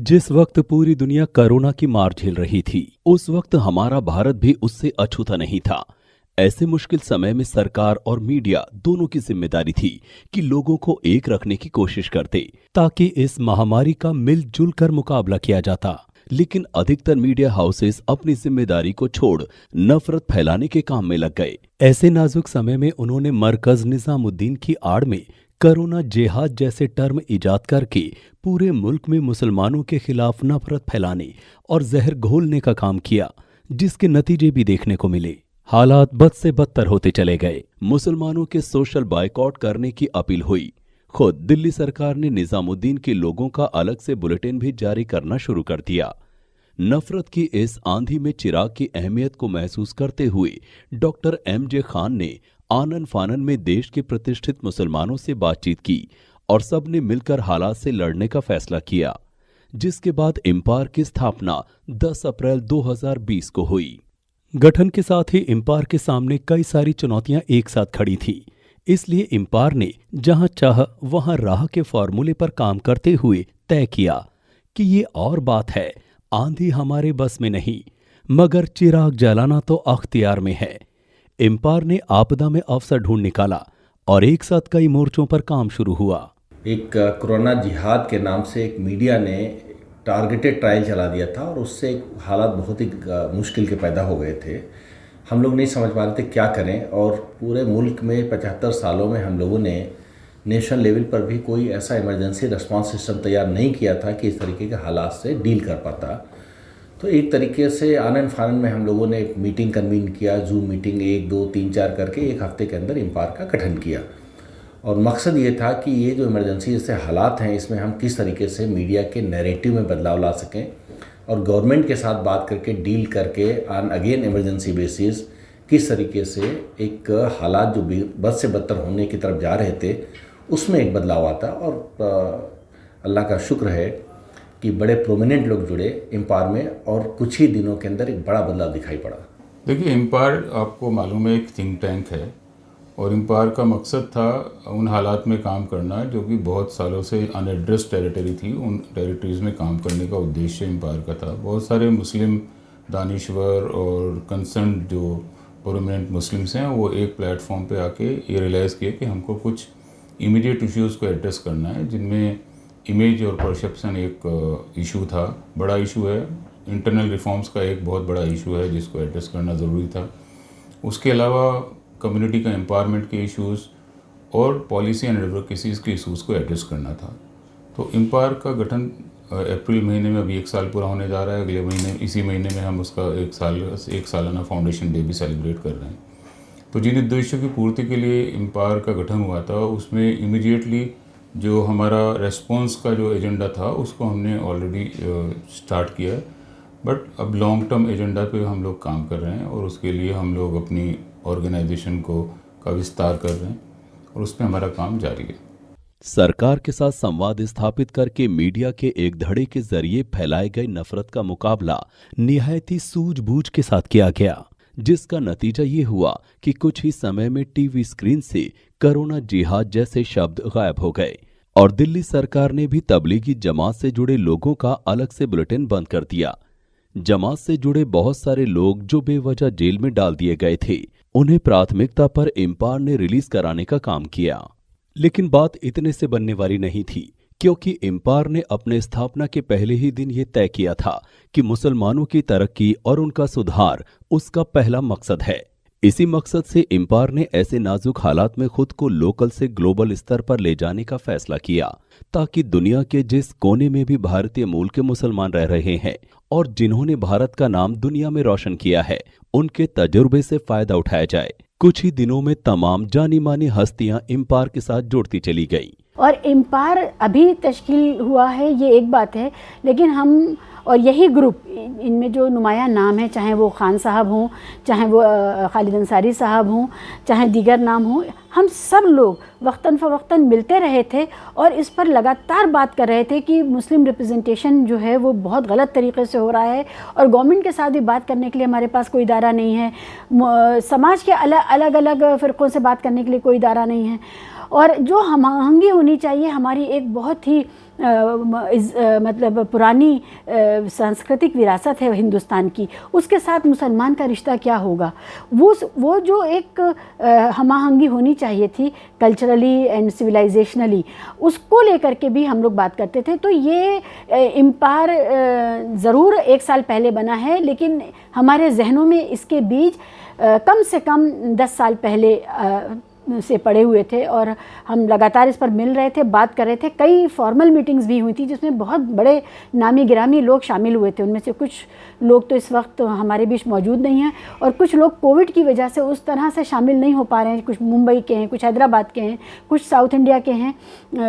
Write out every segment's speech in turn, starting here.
जिस वक्त पूरी दुनिया कोरोना की मार झेल रही थी, उस वक्त हमारा भारत भी उससे अछूता नहीं था। ऐसे मुश्किल समय में सरकार और मीडिया दोनों की जिम्मेदारी थी कि लोगों को एक रखने की कोशिश करते, ताकि इस महामारी का मिलजुल कर मुकाबला किया जाता। लेकिन अधिकतर मीडिया हाउसेस अपनी जिम्मेदारी को छोड़ नफरत फैलाने के काम में लग गए। ऐसे नाजुक समय में उन्होंने मरकज निजामुद्दीन की आड़ में कोरोना जिहाद जैसे टर्म इजाद करके पूरे मुल्क में मुसलमानों के खिलाफ नफरत फैलाने और जहर घोलने का काम किया, जिसके नतीजे भी देखने को मिले। हालात बद से बदतर होते चले गए। मुसलमानों के सोशल बायकॉट करने की अपील हुई। खुद दिल्ली सरकार ने निजामुद्दीन के लोगों का अलग से बुलेटिन भी जारी करना शुरू कर दिया। नफरत की इस आंधी में चिराग की अहमियत को महसूस करते हुए डॉक्टर MJ खान ने आनन फानन में देश के प्रतिष्ठित मुसलमानों से बातचीत की और सबने मिलकर हालात से लड़ने का फैसला किया, जिसके बाद इम्पार की स्थापना 10 अप्रैल 2020 को हुई। गठन के साथ ही इम्पार के सामने कई सारी चुनौतियां एक साथ खड़ी थी। इसलिए इम्पार ने जहां चाह वहां राह के फॉर्मूले पर काम करते हुए तय किया कि ये और बात है, आंधी हमारे बस में नहीं, मगर चिराग जलाना तो अख्तियार में है। इम्पार ने आपदा में अवसर ढूंढ निकाला और एक साथ कई मोर्चों पर काम शुरू हुआ। एक कोरोना जिहाद के नाम से एक मीडिया ने टारगेटेड ट्रायल चला दिया था और उससे हालात बहुत ही मुश्किल के पैदा हो गए थे। हम लोग नहीं समझ पा रहे थे क्या करें, और पूरे मुल्क में 75 सालों में हम लोगों ने नेशनल लेवल पर भी कोई ऐसा इमरजेंसी रिस्पांस सिस्टम तैयार नहीं किया था कि इस तरीके के हालात से डील कर पाता। तो एक तरीके से आनन फानन में हम लोगों ने एक मीटिंग कन्वीन किया, जूम मीटिंग 1, 2, 3, 4 करके एक हफ्ते के अंदर इम्पार का गठन किया। और मकसद ये था कि ये जो इमरजेंसी जैसे हालात हैं, इसमें हम किस तरीके से मीडिया के नैरेटिव में बदलाव ला सकें और गवर्नमेंट के साथ बात करके डील करके ऑन अगेन इमरजेंसी बेसिस किस तरीके से एक हालात जो बद से बदतर होने की तरफ जा रहे थे उसमें एक बदलाव आता। और अल्लाह का शुक्र है कि बड़े प्रोमिनेंट लोग जुड़े इम्पार में और कुछ ही दिनों के अंदर एक बड़ा बदलाव दिखाई पड़ा। देखिए, इम्पार आपको मालूम है एक थिंक टैंक है और इम्पार का मकसद था उन हालात में काम करना जो कि बहुत सालों से अनएड्रेस टेरिटरी थी। उन टेरिटरीज़ में काम करने का उद्देश्य इम्पार का था। बहुत सारे मुस्लिम दानिश्वर और कंसर्न जो प्रोमिनेंट मुस्लिम्स हैं वो एक प्लेटफॉर्म पे आके ये रियलाइज़ किए कि हमको कुछ इमीडिएट इश्यूज़ को एड्रेस करना है, जिनमें इमेज और परसेप्शन एक इशू था, बड़ा इशू है। इंटरनल रिफॉर्म्स का एक बहुत बड़ा इशू है जिसको एड्रेस करना ज़रूरी था। उसके अलावा कम्युनिटी का एम्पावरमेंट के इश्यूज़ और पॉलिसी एंड एडवोकेसीज़ के इशूज़ को एड्रेस करना था। तो इम्पार का गठन अप्रैल महीने में अभी 1 साल पूरा होने जा रहा है। अगले महीने इसी महीने में हम उसका एक सालाना फाउंडेशन डे भी सेलिब्रेट कर रहे हैं। तो जिन उद्देश्यों की पूर्ति के लिए इम्पार का गठन हुआ था उसमें इमीडिएटली जो हमारा रेस्पॉन्स का जो एजेंडा था उसको हमने ऑलरेडी स्टार्ट किया है, बट अब लॉन्ग टर्म एजेंडा पे हम लोग काम कर रहे हैं और उसके लिए हम लोग अपनी ऑर्गेनाइजेशन का विस्तार कर रहे हैं और उसमें हमारा काम जारी है। सरकार के साथ संवाद स्थापित करके मीडिया के एक धड़े के जरिए फैलाए गए नफरत का मुकाबला निहायत ही सूझबूझ के साथ किया गया, जिसका नतीजा ये हुआ कि कुछ ही समय में टीवी स्क्रीन से कोरोना जिहाद जैसे शब्द गायब हो गए और दिल्ली सरकार ने भी तबलीगी जमात से जुड़े लोगों का अलग से बुलेटिन बंद कर दिया। जमात से जुड़े बहुत सारे लोग जो बेवजह जेल में डाल दिए गए थे, उन्हें प्राथमिकता पर इम्पार ने रिलीज कराने का काम किया। लेकिन बात इतने से बनने वाली नहीं थी, क्योंकि इम्पार ने अपने स्थापना के पहले ही दिन ये तय किया था कि मुसलमानों की तरक्की और उनका सुधार उसका पहला मकसद है। इसी मकसद से इम्पार ने ऐसे नाजुक हालात में खुद को लोकल से ग्लोबल स्तर पर ले जाने का फैसला किया, ताकि दुनिया के जिस कोने में भी भारतीय मूल के मुसलमान रह रहे हैं और जिन्होंने भारत का नाम दुनिया में रोशन किया है, उनके तजुर्बे से फायदा उठाया जाए। कुछ ही दिनों में तमाम जानी मानी हस्तियां इम्पार के साथ जुड़ती चली गईं। और इम्पार अभी तश्कील हुआ है ये एक बात है, लेकिन हम और यही ग्रुप, इनमें जो नुमाया नाम है, चाहे वो खान साहब हों, चाहे वो खालिद अंसारी साहब हों, चाहे दीगर नाम हों, हम सब लोग वक्तन फ़वक्तन मिलते रहे थे और इस पर लगातार बात कर रहे थे कि मुस्लिम रिप्रेजेंटेशन जो है वो बहुत गलत तरीके से हो रहा है और गवर्नमेंट के साथ भी बात करने के लिए हमारे पास कोई इदारा नहीं है, समाज के अलग अलग फ़िरक़ों से बात करने के लिए कोई इदारा नहीं है। और जो हम आहंगी होनी चाहिए हमारी एक बहुत ही मतलब पुरानी सांस्कृतिक विरासत है हिंदुस्तान की, उसके साथ मुसलमान का रिश्ता क्या होगा, वो जो एक हम आहंगी होनी चाहिए थी कल्चरली एंड सिविलाइजेशनली, उसको लेकर के भी हम लोग बात करते थे। तो ये एम्पायर ज़रूर 1 साल पहले बना है, लेकिन हमारे जहनों में इसके बीज कम से कम 10 साल पहले से पड़े हुए थे और हम लगातार इस पर मिल रहे थे, बात कर रहे थे। कई फॉर्मल मीटिंग्स भी हुई थी जिसमें बहुत बड़े नामी गिरामी लोग शामिल हुए थे। उनमें से कुछ लोग तो इस वक्त हमारे बीच मौजूद नहीं हैं और कुछ लोग कोविड की वजह से उस तरह से शामिल नहीं हो पा रहे हैं। कुछ मुंबई के हैं, कुछ हैदराबाद के हैं, कुछ साउथ इंडिया के हैं,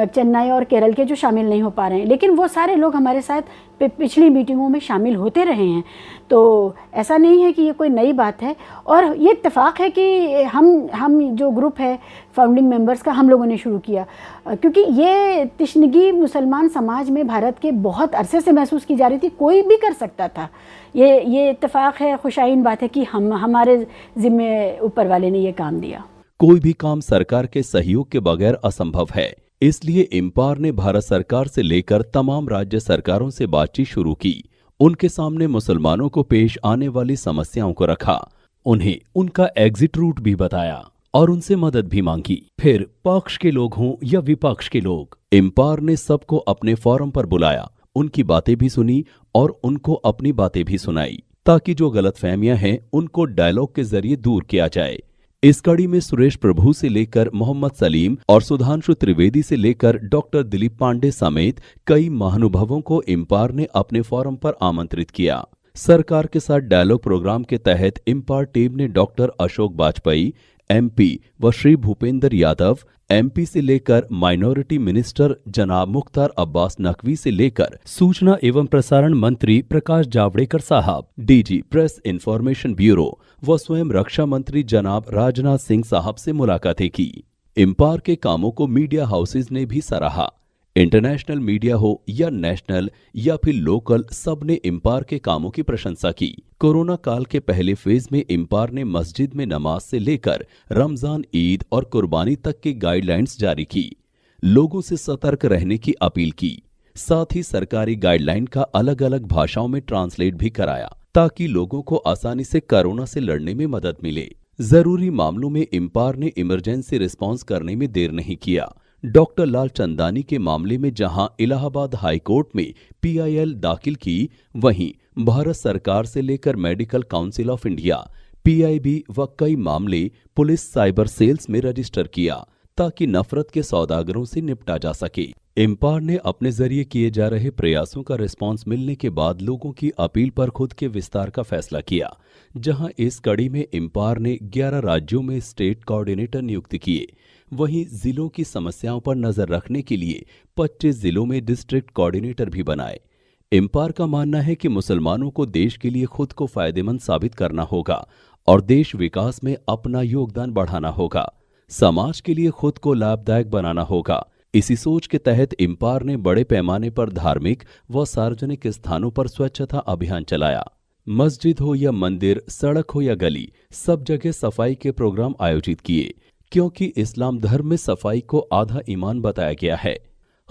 चेन्नई और केरल के, जो शामिल नहीं हो पा रहे हैं। लेकिन वो सारे लोग हमारे साथ पिछली मीटिंगों में शामिल होते रहे हैं। तो ऐसा नहीं है कि ये कोई नई बात है और ये इत्तेफाक है कि हम जो ग्रुप है फाउंडिंग मेंबर्स का, हम लोगों ने शुरू किया, क्योंकि ये तिश्नगी मुसलमान समाज में भारत के बहुत अरसे से महसूस की जा रही थी। कोई भी कर सकता था। ये इत्तेफाक है, खुशाइन बात है कि हमारे जिम्मे ऊपर वाले ने ये काम दिया। कोई भी काम सरकार के सहयोग के बगैर असंभव है। इसलिए एम्पायर ने भारत सरकार से लेकर तमाम राज्य सरकारों से बातचीत शुरू की। उनके सामने मुसलमानों को पेश आने वाली समस्याओं को रखा, उन्हें उनका एग्जिट रूट भी बताया और उनसे मदद भी मांगी। फिर पक्ष के लोग हों या विपक्ष के लोग, एम्पायर ने सबको अपने फोरम पर बुलाया, उनकी बातें भी सुनी और उनको अपनी बातें भी सुनाई, ताकि जो गलतफहमियां हैं उनको डायलॉग के जरिए दूर किया जाए। इस कड़ी में सुरेश प्रभु से लेकर मोहम्मद सलीम और सुधांशु त्रिवेदी से लेकर डॉक्टर दिलीप पांडे समेत कई महानुभावों को एम्पायर ने अपने फोरम पर आमंत्रित किया। सरकार के साथ डायलॉग प्रोग्राम के तहत एम्पायर टीम ने डॉक्टर अशोक वाजपेयी एमपी व श्री भूपेंद्र यादव एमपी से लेकर माइनॉरिटी मिनिस्टर जनाब मुख्तार अब्बास नकवी से लेकर सूचना एवं प्रसारण मंत्री प्रकाश जावड़ेकर साहब, डीजी प्रेस इंफॉर्मेशन ब्यूरो व स्वयं रक्षा मंत्री जनाब राजनाथ सिंह साहब से मुलाकातें की। एम्पायर के कामों को मीडिया हाउसेज ने भी सराहा। इंटरनेशनल मीडिया हो या नेशनल या फिर लोकल, सबने एम्पायर के कामों की प्रशंसा की। कोरोना काल के पहले फेज में एम्पायर ने मस्जिद में नमाज से लेकर रमजान, ईद और कुर्बानी तक की गाइडलाइंस जारी की, लोगों से सतर्क रहने की अपील की। साथ ही सरकारी गाइडलाइन का अलग अलग भाषाओं में ट्रांसलेट भी कराया, ताकि लोगों को आसानी से कोरोना से लड़ने में मदद मिले। जरूरी मामलों में एम्पायर ने इमरजेंसी रिस्पांस करने में देर नहीं किया। डॉक्टर लाल चंदानी के मामले में जहां इलाहाबाद हाई कोर्ट में पीआईएल दाखिल की, वहीं भारत सरकार से लेकर medical council of India, PIB व कई मामले पुलिस साइबर सेल्स में रजिस्टर किया, ताकि नफरत के सौदागरों से निपटा जा सके। एम्पायर ने अपने जरिए किए जा रहे प्रयासों का रिस्पांस मिलने के बाद लोगों की अपील पर खुद के विस्तार का फैसला किया, जहां इस कड़ी में एम्पायर ने 11 राज्यों में स्टेट कोऑर्डिनेटर नियुक्त किए। वहीं जिलों की समस्याओं पर नजर रखने के लिए 25 जिलों में डिस्ट्रिक्ट कोऑर्डिनेटर भी बनाए। एम्पायर का मानना है कि मुसलमानों को देश के लिए खुद को फायदेमंद साबित करना होगा और देश विकास में अपना योगदान बढ़ाना होगा। समाज के लिए खुद को लाभदायक बनाना होगा। इसी सोच के तहत एम्पायर ने बड़े पैमाने पर धार्मिक व सार्वजनिक स्थानों पर स्वच्छता अभियान चलाया। मस्जिद हो या मंदिर, सड़क हो या गली, सब जगह सफाई के प्रोग्राम आयोजित किए, क्योंकि इस्लाम धर्म में सफाई को आधा ईमान बताया गया है।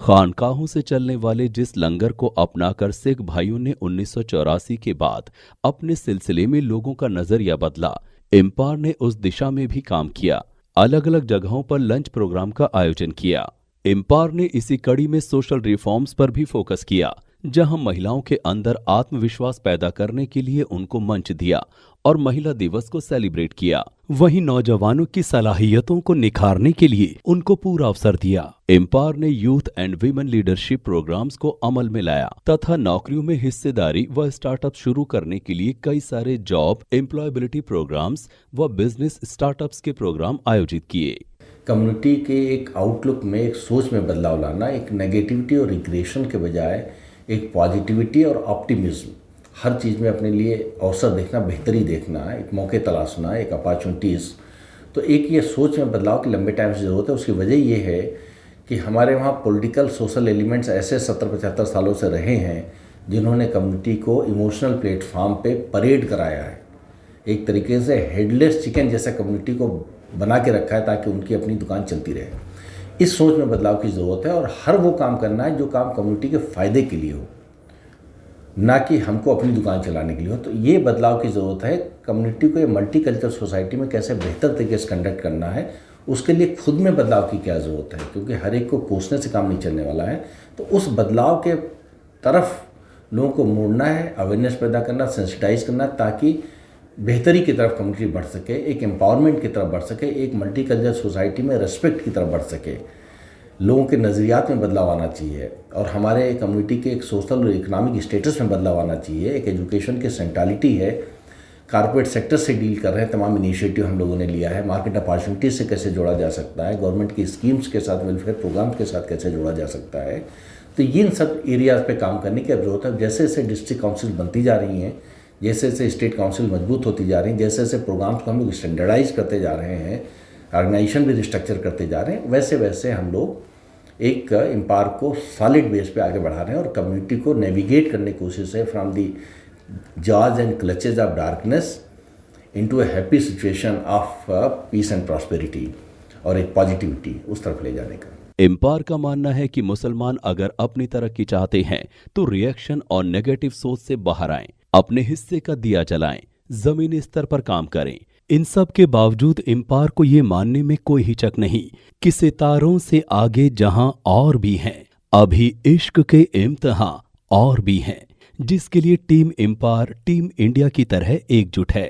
खानकाहों से चलने वाले जिस लंगर को अपनाकर सिख भाइयों ने 1984 के बाद अपने सिलसिले में लोगों का नजरिया बदला, एम्पायर ने उस दिशा में भी काम किया। अलग अलग जगहों पर लंच प्रोग्राम का आयोजन किया। एम्पायर ने इसी कड़ी में सोशल रिफॉर्म्स पर भी फोकस किया, जहां महिलाओं के अंदर आत्मविश्वास पैदा करने के लिए उनको मंच दिया और महिला दिवस को सेलिब्रेट किया। वहीं नौजवानों की सलाहियतों को निखारने के लिए उनको पूरा अवसर दिया। एम्पायर ने youth and women leadership programs को अमल में लाया तथा नौकरियों में हिस्सेदारी व स्टार्टअप शुरू करने के लिए कई सारे जॉब एम्प्लॉयबिलिटी प्रोग्राम्स व बिजनेस स्टार्टअप्स के प्रोग्राम आयोजित किए। कम्युनिटी के एक आउटलुक में, एक सोच में बदलाव लाना, एक नेगेटिविटी और रिग्रेशन के बजाय एक पॉजिटिविटी और ऑप्टिमिज्म, हर चीज़ में अपने लिए अवसर देखना, बेहतरी देखना, एक मौके तलाशना, एक अपॉर्चुनिटीज़। तो एक ये सोच में बदलाव की लंबे टाइम से ज़रूरत है। उसकी वजह ये है कि हमारे वहाँ पॉलिटिकल सोशल एलिमेंट्स ऐसे 70-75 सालों से रहे हैं जिन्होंने कम्युनिटी को इमोशनल प्लेटफॉर्म पे परेड कराया है। एक तरीके से हेडलेस चिकन जैसा कम्युनिटी को बना के रखा है ताकि उनकी अपनी दुकान चलती रहे। इस सोच में बदलाव की ज़रूरत है और हर वो काम करना है जो काम कम्युनिटी के फ़ायदे के लिए हो, ना कि हमको अपनी दुकान चलाने के लिए हो। तो ये बदलाव की ज़रूरत है। कम्युनिटी को ये मल्टी कल्चरल सोसाइटी में कैसे बेहतर तरीके से कंडक्ट करना है, उसके लिए खुद में बदलाव की क्या ज़रूरत है, क्योंकि हर एक को कोसने से काम नहीं चलने वाला है। तो उस बदलाव के तरफ लोगों को मोड़ना है, अवेयरनेस पैदा करना, सेंसिटाइज करना, ताकि बेहतरी की तरफ कम्युनिटी बढ़ सके, एक एम्पावरमेंट की तरफ बढ़ सके, एक मल्टी कल्चरल सोसाइटी में रिस्पेक्ट की तरफ बढ़ सके। लोगों के नज़रियात में बदलाव आना चाहिए और हमारे कम्युनिटी के एक सोशल और इकोनॉमिक स्टेटस में बदलाव आना चाहिए। एक एजुकेशन की सेंट्रलिटी है, कारपोरेट सेक्टर से डील कर रहे हैं, तमाम इनिशिएटिव हम लोगों ने लिया है। मार्केट अपॉर्चुनिटी से कैसे जोड़ा जा सकता है, गवर्नमेंट की स्कीम्स के साथ, वेलफेयर प्रोग्राम्स के साथ कैसे जोड़ा जा सकता है। तो इन सब एरियाज़ पे काम करने की अब जरूरत है। जैसे जैसे डिस्ट्रिक्ट काउंसिल बनती जा रही हैं, जैसे जैसे स्टेट काउंसिल मजबूत होती जा रही हैं, जैसे जैसे प्रोग्राम्स को हम लोग स्टैंडर्डाइज करते जा रहे हैं, ऑर्गेनाइजेशन भी रिस्ट्रक्चर करते जा रहे हैं, वैसे वैसे हम लोग एक एम्पायर को सॉलिड बेस पे आगे बढ़ा रहे हैं और कम्युनिटी को नेविगेट करने की कोशिश है from the jaws and clutches of darkness into A happy situation of peace and prosperity और एक पॉजिटिविटी उस तरफ ले जाने का। एम्पायर का मानना है कि मुसलमान अगर अपनी तरक्की चाहते हैं तो रिएक्शन और नेगेटिव सोच से बाहर आएं, अपने हिस्से का दिया जलाएं, जमीनी स्तर पर काम करें। इन सब के बावजूद एम्पायर को ये मानने में कोई हिचक नहीं कि सितारों से आगे जहां और भी हैं, अभी इश्क के इम्तिहान और भी हैं, जिसके लिए टीम एम्पायर टीम इंडिया की तरह एकजुट है।